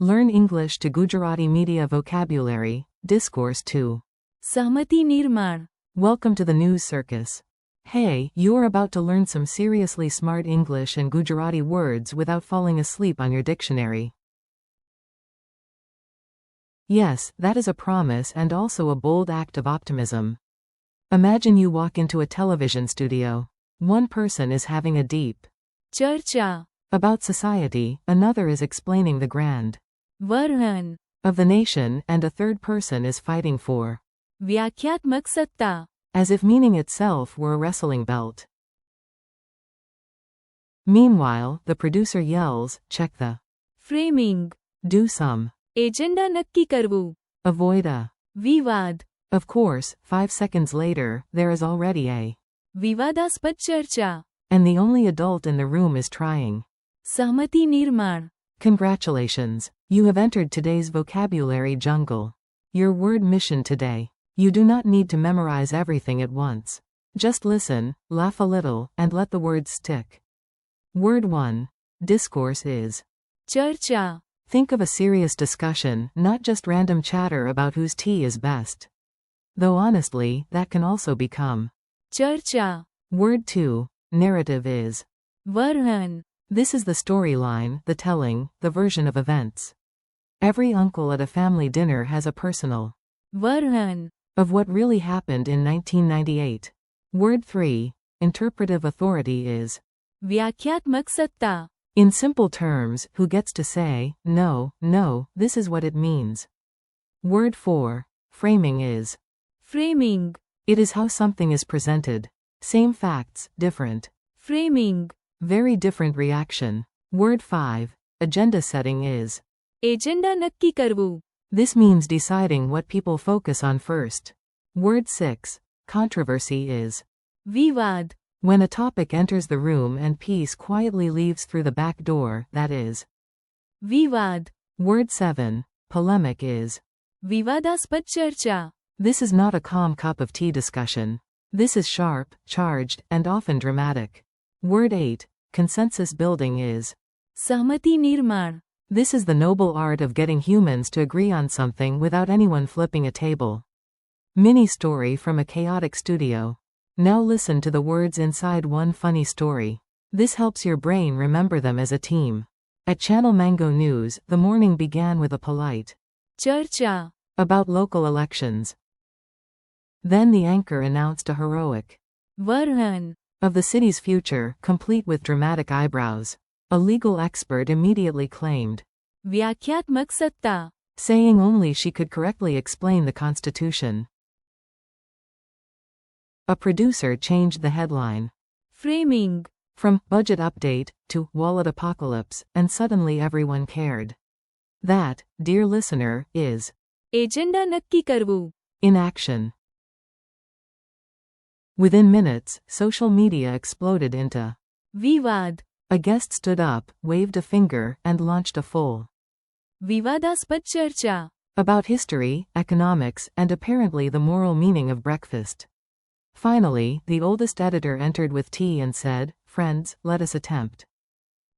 Learn English to Gujarati Media Vocabulary, Discourse 2. સહમતિ નિર્માણ. Welcome to the news circus. Hey, you're about to learn some seriously smart English and Gujarati words without falling asleep on your dictionary. Yes, that is a promise and also a bold act of optimism. Imagine you walk into a television studio. One person is having a deep ચર્ચા. about society, another is explaining the grand વર્ણન. of the nation, and a third person is fighting for, વ્યાખ્યાત્મક સત્તા. as if meaning itself were a wrestling belt. Meanwhile, the producer yells, check the framing. do some, agenda નક્કી કરવું. avoid a. વિવાદ. Of course, 5 seconds later, there is already a, વિવાદાસ્પદ ચર્ચા. and the only adult in the room is trying. સહમતિ નિર્માણ. Congratulations, you have entered today's vocabulary jungle. Your word mission today. You do not need to memorize everything at once. Just listen, laugh a little, and let the words stick. Word 1. Discourse is. ચર્ચા. Think of a serious discussion, not just random chatter about whose tea is best. Though honestly, that can also become. ચર્ચા. Word 2. Narrative is. વર્ણન. This is the storyline, the telling, the version of events. Every uncle at a family dinner has a personal વર્ણન. of what really happened in 1998. Word 3. Interpretive authority is. વ્યાખ્યાત્મક સત્તા. In simple terms, who gets to say, no, no, this is what it means. Word 4. Framing is. Framing. It is how something is presented. Same facts, different. Framing. Very different reaction. Word 5. Agenda setting is. Agenda નક્કી કરવું. This means deciding what people focus on first. Word 6. Controversy is. વિવાદ. When a topic enters the room and peace quietly leaves through the back door, that is. વિવાદ. Word 7. Polemic is. વિવાદાસ્પદ ચર્ચા. This is not a calm cup of tea discussion. This is sharp, charged, and often dramatic. Word 8. Consensus building is. સહમતિ નિર્માણ. This is the noble art of getting humans to agree on something without anyone flipping a table. Mini story from a chaotic studio. Now listen to the words inside one funny story. This helps your brain remember them as a team. At Channel Mango News, the morning began with a polite ચર્ચા. about local elections. Then the anchor announced a heroic વર્ણન. of the city's future, complete with dramatic eyebrows. A legal expert immediately claimed, વ્યાખ્યાત્મક સત્તા. saying only she could correctly explain the Constitution. A producer changed the headline framing. from budget update to wallet apocalypse, and suddenly everyone cared. That, dear listener, is agenda નક્કી કરવું. in action. Within minutes, social media exploded into. વિવાદ. A guest stood up, waved a finger, and launched a full વિવાદાસ્પદ ચર્ચા. about history, economics, and apparently the moral meaning of breakfast. Finally, the oldest editor entered with tea and said, friends, let us attempt.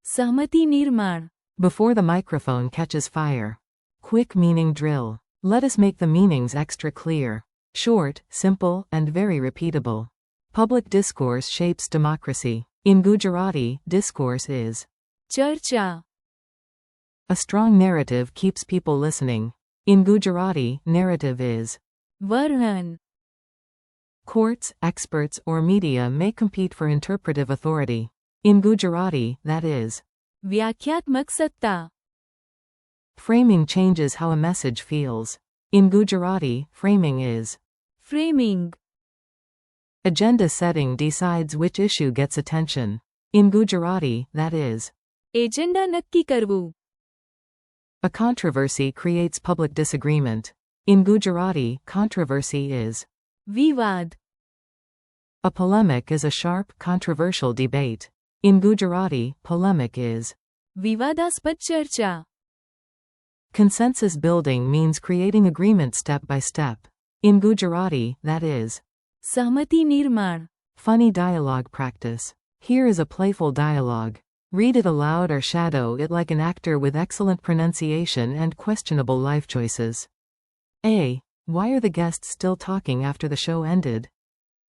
સહમતિ નિર્માણ. Before the microphone catches fire. Quick meaning drill. Let us make the meanings extra clear. Short, simple, and very repeatable. Public discourse shapes democracy. In Gujarati, discourse is. ચર્ચા. A strong narrative keeps people listening. In Gujarati, narrative is. વર્ણન. Courts, experts, or media may compete for interpretive authority. In Gujarati, that is. વ્યાખ્યાત્મક સત્તા. Framing changes how a message feels. In Gujarati, framing is. Framing. Agenda setting decides which issue gets attention. In Gujarati, that is. Agenda નક્કી કરવું. A controversy creates public disagreement. In Gujarati, controversy is. વિવાદ. A polemic is a sharp, controversial debate. In Gujarati, polemic is. વિવાદાસ્પદ ચર્ચા. Consensus building means creating agreement step by step. In Gujarati, that is. સહમતિ નિર્માણ. Funny dialogue practice. Here is a playful dialogue. Read it aloud or shadow it like an actor with excellent pronunciation and questionable life choices. A. Why are the guests still talking after the show ended?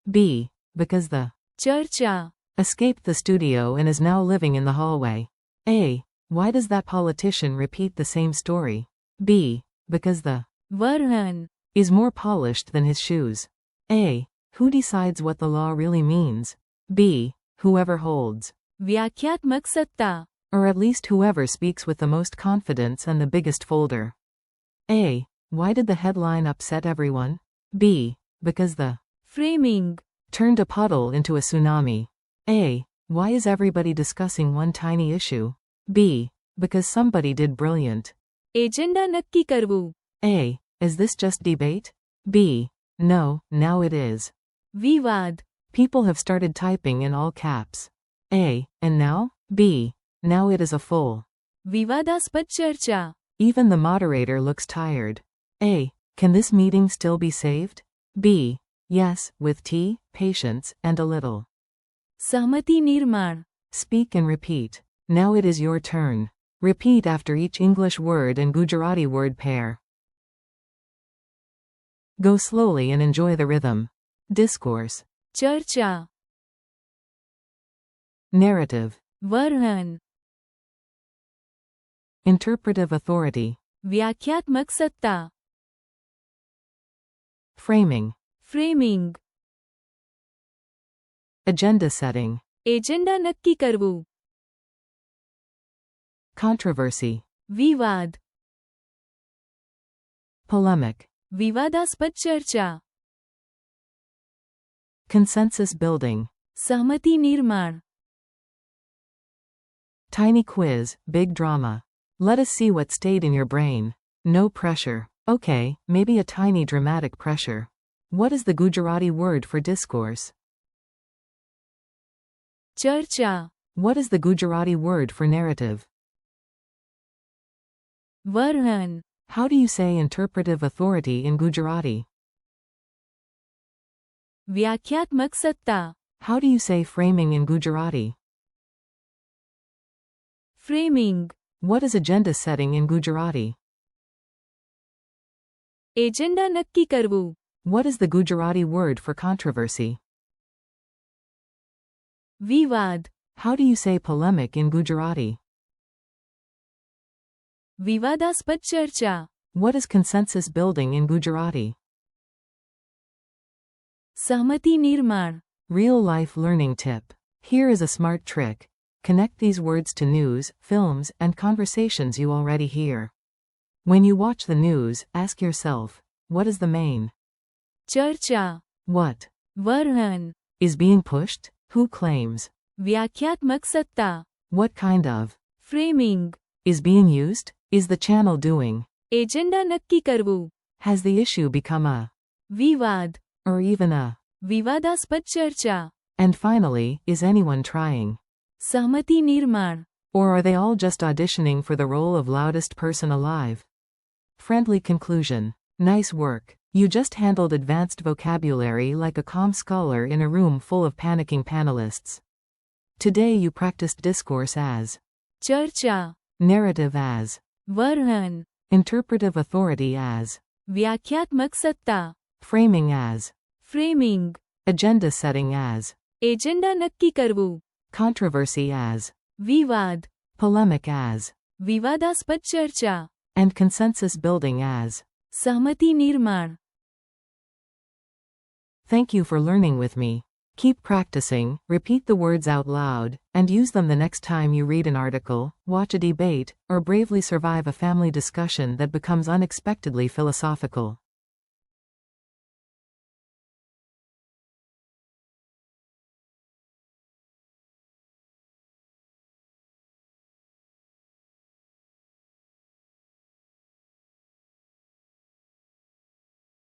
B. Because the ચર્ચા escaped the studio and is now living in the hallway. A. Why does that politician repeat the same story? B. Because the વરહન is more polished than his shoes. A. Who decides what the law really means? B. Whoever holds. વ્યાખ્યાત્મક સત્તા Or at least whoever speaks with the most confidence and the biggest folder. A. Why did the headline upset everyone? B. Because the framing turned a puddle into a tsunami. A. Why is everybody discussing one tiny issue? B. Because somebody did brilliant. Agenda નક્કી કરવું A. Is this just debate? B. No, now it is. વિવાદ People have started typing in all caps. A. And now? B. Now it is a full. વિવાદાસ્પદ ચર્ચા Even the moderator looks tired. A. Can this meeting still be saved? B. Yes, with tea, patience, and a little. સહમતિ નિર્માણ Speak and repeat. Now it is your turn. Repeat after each English word and Gujarati word pair. Go slowly and enjoy the rhythm. Discourse. ચર્ચા Narrative. વરહન Interpretive authority. વ્યાખ્યાત્મક સત્તા Framing. Framing Agenda setting. Agenda નક્કી કરવું Controversy. વિવાદ Polemic. વિવાદાસ્પદ ચર્ચા Consensus building. સહમતિ નિર્માણ Tiny quiz, big drama. Let us see what stayed in your brain. No pressure. Okay, maybe a tiny dramatic pressure. What is the Gujarati word for discourse? ચર્ચા What is the Gujarati word for narrative? વરહન How do you say interpretive authority in Gujarati? વ્યાખ્યાત્મક સત્તા How do you say framing in Gujarati? Framing What is agenda setting in Gujarati? Agenda નક્કી કરવું What is the Gujarati word for controversy? વિવાદ How do you say polemic in Gujarati? વિવાદાસ્પદ ચર્ચા What is consensus building in Gujarati? સહમતિ નિર્માણ Real life learning tip. Here is a smart trick. Connect these words to news, films, and conversations you already hear. When you watch the news, ask yourself, what is the main? ચર્ચા What વરહન is being pushed? Who claims? વ્યાખ્યાત્મક સત્તા What kind of framing is being used? Is the channel doing? Agenda નક્કી કરવું Has the issue become a વિવાદ or even a? વિવાદાસ્પદ ચર્ચા And finally, is anyone trying? સહમતિ નિર્માણ Or are they all just auditioning for the role of loudest person alive? Friendly conclusion. Nice work. You just handled advanced vocabulary like a calm scholar in a room full of panicking panelists. Today you practiced discourse as, ચર્ચા narrative as, વરહન interpretive authority as, વ્યાખ્યાત્મક સત્તા framing as, framing agenda setting as, agenda નક્કી કરવું controversy as, વિવાદ polemic as, વિવાદાસ્પદ ચર્ચા and consensus building as. સહમતિ નિર્માણ Thank you for learning with me. Keep practicing, repeat the words out loud, and use them the next time you read an article, watch a debate, or bravely survive a family discussion that becomes unexpectedly philosophical.